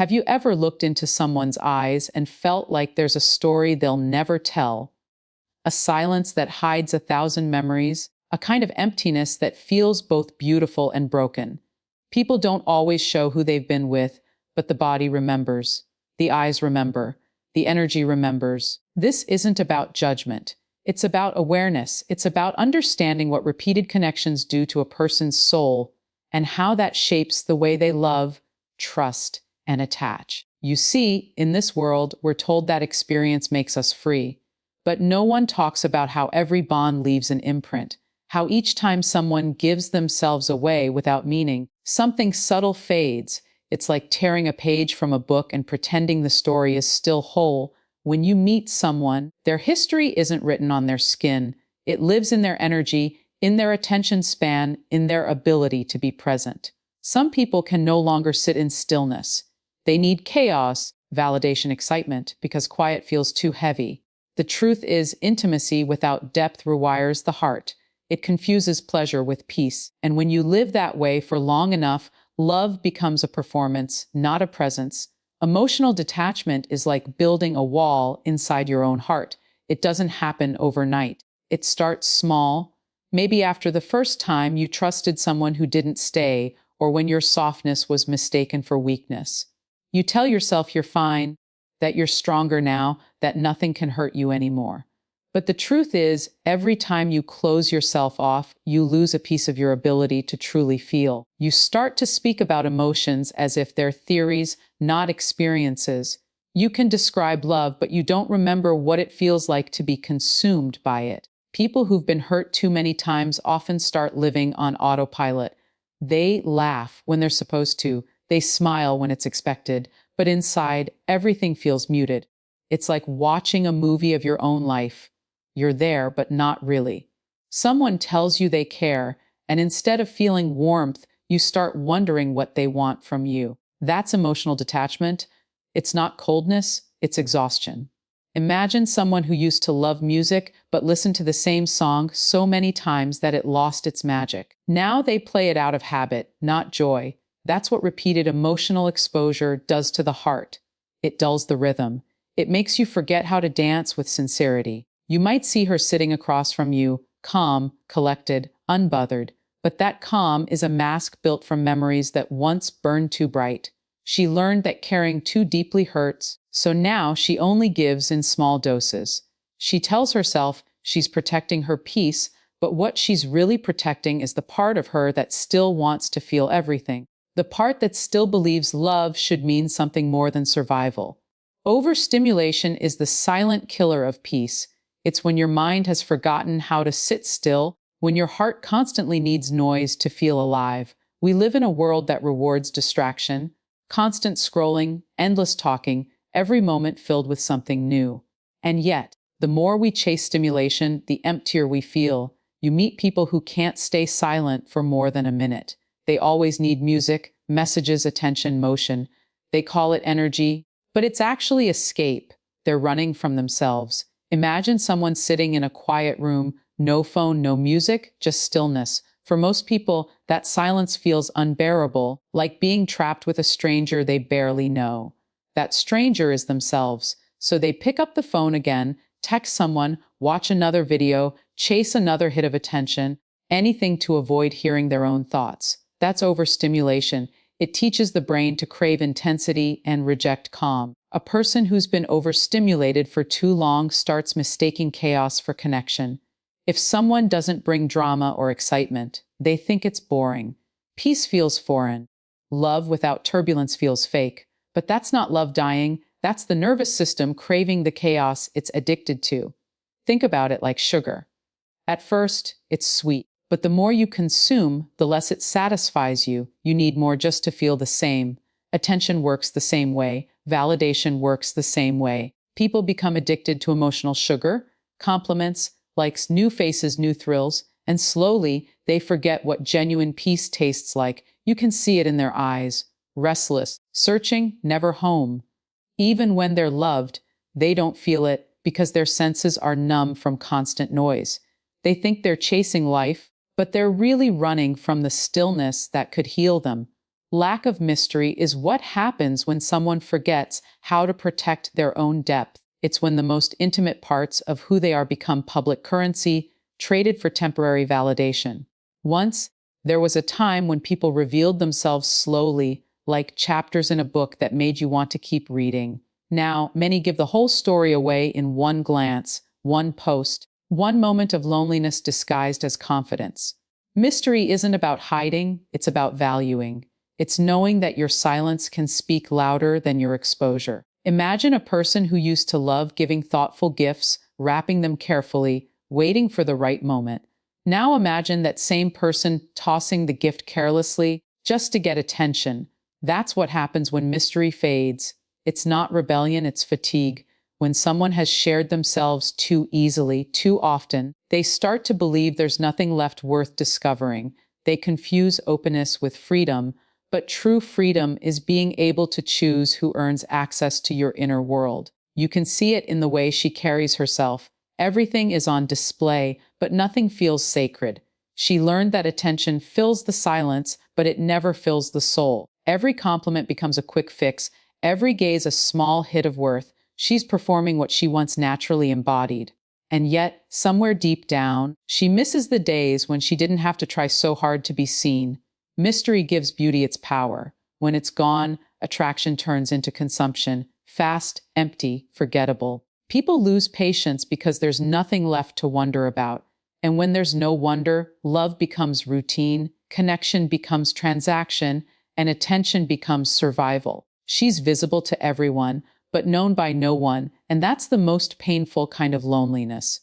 Have you ever looked into someone's eyes and felt like there's a story they'll never tell? A silence that hides 1,000 memories, a kind of emptiness that feels both beautiful and broken. People don't always show who they've been with, but the body remembers, the eyes remember, the energy remembers. This isn't about judgment. It's about awareness. It's about understanding what repeated connections do to a person's soul and how that shapes the way they love, trust, and attach. You see, in this world, we're told that experience makes us free. But no one talks about how every bond leaves an imprint, how each time someone gives themselves away without meaning, something subtle fades. It's like tearing a page from a book and pretending the story is still whole. When you meet someone, their history isn't written on their skin. It lives in their energy, in their attention span, in their ability to be present. Some people can no longer sit in stillness. They need chaos, validation, excitement, because quiet feels too heavy. The truth is, intimacy without depth rewires the heart. It confuses pleasure with peace. And when you live that way for long enough, love becomes a performance, not a presence. Emotional detachment is like building a wall inside your own heart. It doesn't happen overnight. It starts small, maybe after the first time you trusted someone who didn't stay, or when your softness was mistaken for weakness. You tell yourself you're fine, that you're stronger now, that nothing can hurt you anymore. But the truth is, every time you close yourself off, you lose a piece of your ability to truly feel. You start to speak about emotions as if they're theories, not experiences. You can describe love, but you don't remember what it feels like to be consumed by it. People who've been hurt too many times often start living on autopilot. They laugh when they're supposed to. They smile when it's expected. But inside, everything feels muted. It's like watching a movie of your own life. You're there, but not really. Someone tells you they care, and instead of feeling warmth, you start wondering what they want from you. That's emotional detachment. It's not coldness, it's exhaustion. Imagine someone who used to love music, but listened to the same song so many times that it lost its magic. Now they play it out of habit, not joy. That's what repeated emotional exposure does to the heart. It dulls the rhythm. It makes you forget how to dance with sincerity. You might see her sitting across from you, calm, collected, unbothered, but that calm is a mask built from memories that once burned too bright. She learned that caring too deeply hurts, so now she only gives in small doses. She tells herself she's protecting her peace, but what she's really protecting is the part of her that still wants to feel everything. The part that still believes love should mean something more than survival. Overstimulation is the silent killer of peace. It's when your mind has forgotten how to sit still, when your heart constantly needs noise to feel alive. We live in a world that rewards distraction, constant scrolling, endless talking, every moment filled with something new. And yet, the more we chase stimulation, the emptier we feel. You meet people who can't stay silent for more than a minute. They always need music, messages, attention, motion. They call it energy, but it's actually escape. They're running from themselves. Imagine someone sitting in a quiet room, no phone, no music, just stillness. For most people, that silence feels unbearable, like being trapped with a stranger they barely know. That stranger is themselves, so they pick up the phone again, text someone, watch another video, chase another hit of attention, anything to avoid hearing their own thoughts. That's overstimulation. It teaches the brain to crave intensity and reject calm. A person who's been overstimulated for too long starts mistaking chaos for connection. If someone doesn't bring drama or excitement, they think it's boring. Peace feels foreign. Love without turbulence feels fake. But that's not love dying. That's the nervous system craving the chaos it's addicted to. Think about it like sugar. At first, it's sweet. But the more you consume, the less it satisfies you. You need more just to feel the same. Attention works the same way. Validation works the same way. People become addicted to emotional sugar, compliments, likes, new faces, new thrills, and slowly they forget what genuine peace tastes like. You can see it in their eyes. Restless, searching, never home. Even when they're loved, they don't feel it because their senses are numb from constant noise. They think they're chasing life, but they're really running from the stillness that could heal them. Lack of mystery is what happens when someone forgets how to protect their own depth. It's when the most intimate parts of who they are become public currency, traded for temporary validation. Once, there was a time when people revealed themselves slowly, like chapters in a book that made you want to keep reading. Now, many give the whole story away in one glance, one post, one moment of loneliness disguised as confidence. Mystery isn't about hiding, it's about valuing. It's knowing that your silence can speak louder than your exposure. Imagine a person who used to love giving thoughtful gifts, wrapping them carefully, waiting for the right moment. Now imagine that same person tossing the gift carelessly just to get attention. That's what happens when mystery fades. It's not rebellion, it's fatigue. When someone has shared themselves too easily, too often, they start to believe there's nothing left worth discovering. They confuse openness with freedom, but true freedom is being able to choose who earns access to your inner world. You can see it in the way she carries herself. Everything is on display, but nothing feels sacred. She learned that attention fills the silence, but it never fills the soul. Every compliment becomes a quick fix, every gaze a small hit of worth. She's performing what she once naturally embodied. And yet, somewhere deep down, she misses the days when she didn't have to try so hard to be seen. Mystery gives beauty its power. When it's gone, attraction turns into consumption, fast, empty, forgettable. People lose patience because there's nothing left to wonder about. And when there's no wonder, love becomes routine, connection becomes transaction, and attention becomes survival. She's visible to everyone, but known by no one, and that's the most painful kind of loneliness.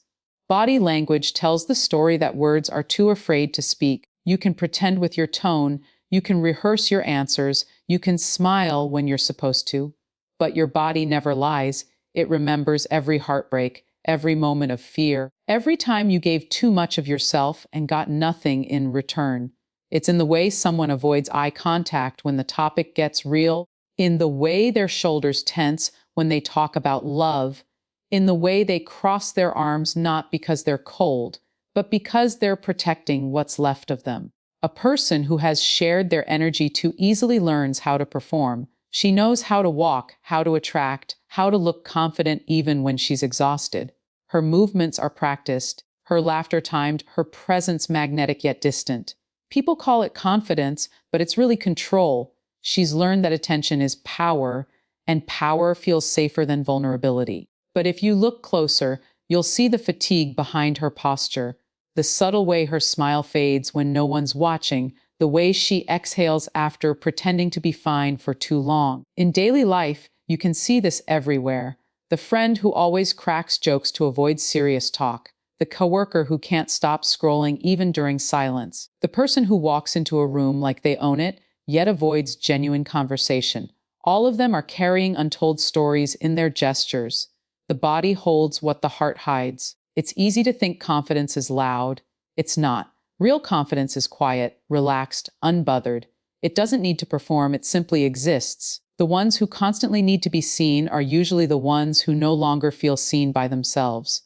Body language tells the story that words are too afraid to speak. You can pretend with your tone, you can rehearse your answers, you can smile when you're supposed to, but your body never lies. It remembers every heartbreak, every moment of fear, every time you gave too much of yourself and got nothing in return. It's in the way someone avoids eye contact when the topic gets real, in the way their shoulders tense when they talk about love, in the way they cross their arms not because they're cold, but because they're protecting what's left of them. A person who has shared their energy too easily learns how to perform. She knows how to walk, how to attract, how to look confident even when she's exhausted. Her movements are practiced, her laughter timed, her presence magnetic yet distant. People call it confidence, but it's really control. She's learned that attention is power, and power feels safer than vulnerability. But if you look closer, you'll see the fatigue behind her posture, the subtle way her smile fades when no one's watching, the way she exhales after pretending to be fine for too long. In daily life, you can see this everywhere. The friend who always cracks jokes to avoid serious talk, the coworker who can't stop scrolling even during silence, the person who walks into a room like they own it, yet avoids genuine conversation. All of them are carrying untold stories in their gestures. The body holds what the heart hides. It's easy to think confidence is loud. It's not. Real confidence is quiet, relaxed, unbothered. It doesn't need to perform, it simply exists. The ones who constantly need to be seen are usually the ones who no longer feel seen by themselves.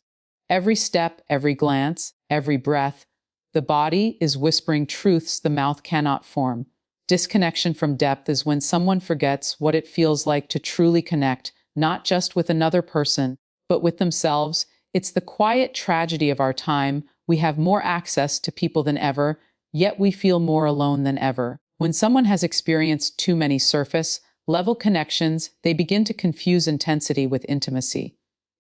Every step, every glance, every breath, the body is whispering truths the mouth cannot form. Disconnection from depth is when someone forgets what it feels like to truly connect, not just with another person, but with themselves. It's the quiet tragedy of our time. We have more access to people than ever, yet we feel more alone than ever. When someone has experienced too many surface-level connections, they begin to confuse intensity with intimacy.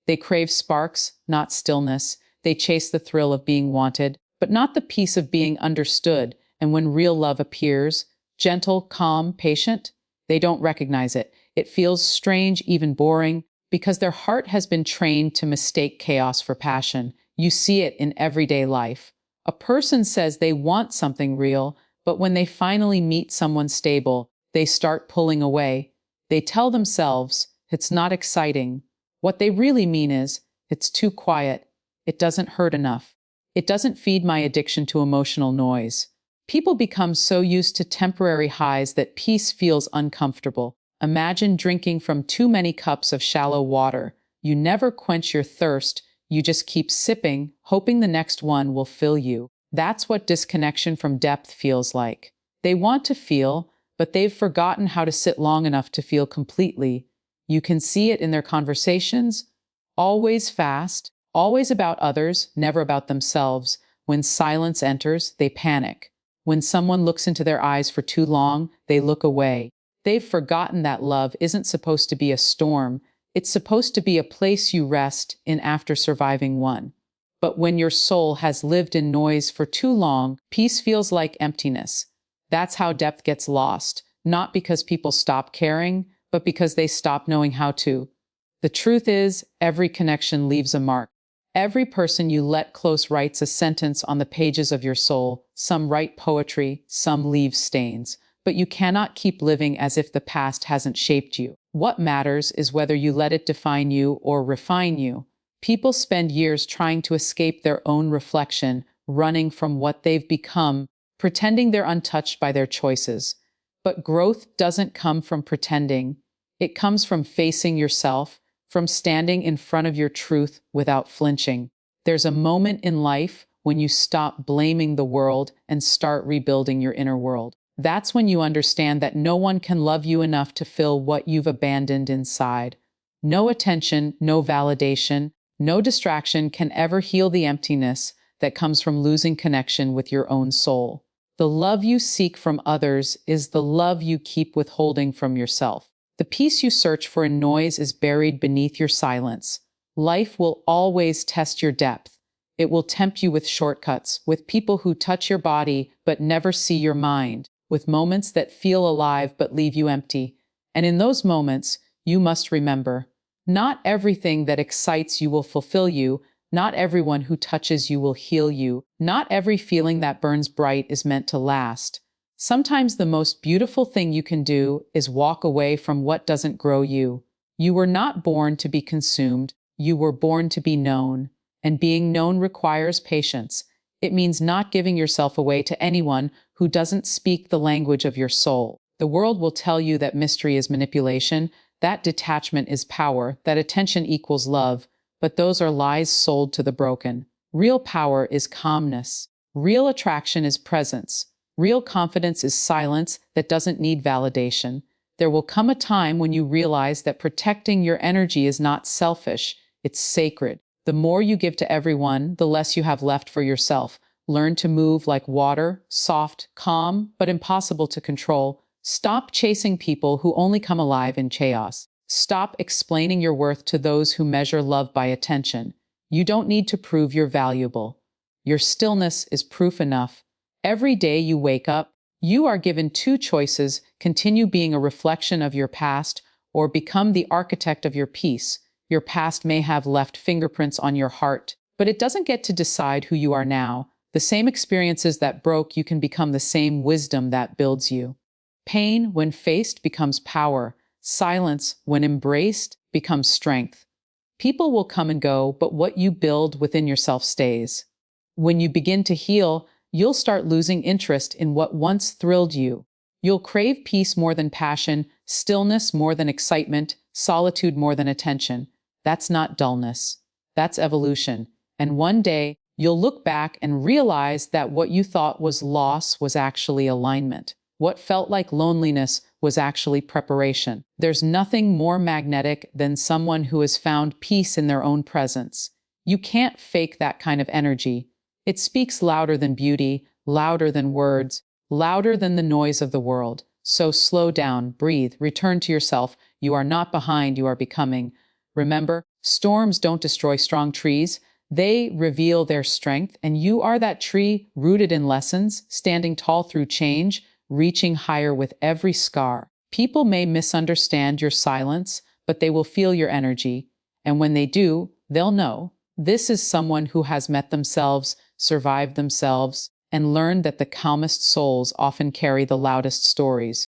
They crave sparks, not stillness. They chase the thrill of being wanted, but not the peace of being understood. And when real love appears, gentle, calm, patient, they don't recognize it. It feels strange, even boring, because their heart has been trained to mistake chaos for passion. You see it in everyday life. A person says they want something real, but when they finally meet someone stable, they start pulling away. They tell themselves, it's not exciting. What they really mean is, it's too quiet. It doesn't hurt enough. It doesn't feed my addiction to emotional noise. People become so used to temporary highs that peace feels uncomfortable. Imagine drinking from too many cups of shallow water. You never quench your thirst, you just keep sipping, hoping the next one will fill you. That's what disconnection from depth feels like. They want to feel, but they've forgotten how to sit long enough to feel completely. You can see it in their conversations, always fast, always about others, never about themselves. When silence enters, they panic. When someone looks into their eyes for too long, they look away. They've forgotten that love isn't supposed to be a storm. It's supposed to be a place you rest in after surviving one. But when your soul has lived in noise for too long, peace feels like emptiness. That's how depth gets lost, not because people stop caring, but because they stop knowing how to. The truth is, every connection leaves a mark. Every person you let close writes a sentence on the pages of your soul. Some write poetry, some leave stains. But you cannot keep living as if the past hasn't shaped you. What matters is whether you let it define you or refine you. People spend years trying to escape their own reflection, running from what they've become, pretending they're untouched by their choices. But growth doesn't come from pretending. It comes from facing yourself, from standing in front of your truth without flinching. There's a moment in life when you stop blaming the world and start rebuilding your inner world. That's when you understand that no one can love you enough to fill what you've abandoned inside. No attention, no validation, no distraction can ever heal the emptiness that comes from losing connection with your own soul. The love you seek from others is the love you keep withholding from yourself. The peace you search for in noise is buried beneath your silence. Life will always test your depth. It will tempt you with shortcuts, with people who touch your body but never see your mind, with moments that feel alive but leave you empty. And in those moments, you must remember, not everything that excites you will fulfill you, not everyone who touches you will heal you, not every feeling that burns bright is meant to last. Sometimes the most beautiful thing you can do is walk away from what doesn't grow you. You were not born to be consumed, you were born to be known. And being known requires patience. It means not giving yourself away to anyone who doesn't speak the language of your soul. The world will tell you that mystery is manipulation, that detachment is power, that attention equals love, but those are lies sold to the broken. Real power is calmness. Real attraction is presence. Real confidence is silence that doesn't need validation. There will come a time when you realize that protecting your energy is not selfish, it's sacred. The more you give to everyone, the less you have left for yourself. Learn to move like water, soft, calm, but impossible to control. Stop chasing people who only come alive in chaos. Stop explaining your worth to those who measure love by attention. You don't need to prove you're valuable. Your stillness is proof enough. Every day you wake up, you are given two choices: continue being a reflection of your past or become the architect of your peace. Your past may have left fingerprints on your heart, but it doesn't get to decide who you are now. The same experiences that broke you can become the same wisdom that builds you. Pain, when faced, becomes power. Silence, when embraced, becomes strength. People will come and go, but what you build within yourself stays. When you begin to heal, you'll start losing interest in what once thrilled you. You'll crave peace more than passion, stillness more than excitement, solitude more than attention. That's not dullness. That's evolution. And one day, you'll look back and realize that what you thought was loss was actually alignment. What felt like loneliness was actually preparation. There's nothing more magnetic than someone who has found peace in their own presence. You can't fake that kind of energy. It speaks louder than beauty, louder than words, louder than the noise of the world. So slow down, breathe, return to yourself. You are not behind, you are becoming. Remember, storms don't destroy strong trees. They reveal their strength, and you are that tree rooted in lessons, standing tall through change, reaching higher with every scar. People may misunderstand your silence, but they will feel your energy. And when they do, they'll know. This is someone who has met themselves, survived themselves, and learned that the calmest souls often carry the loudest stories.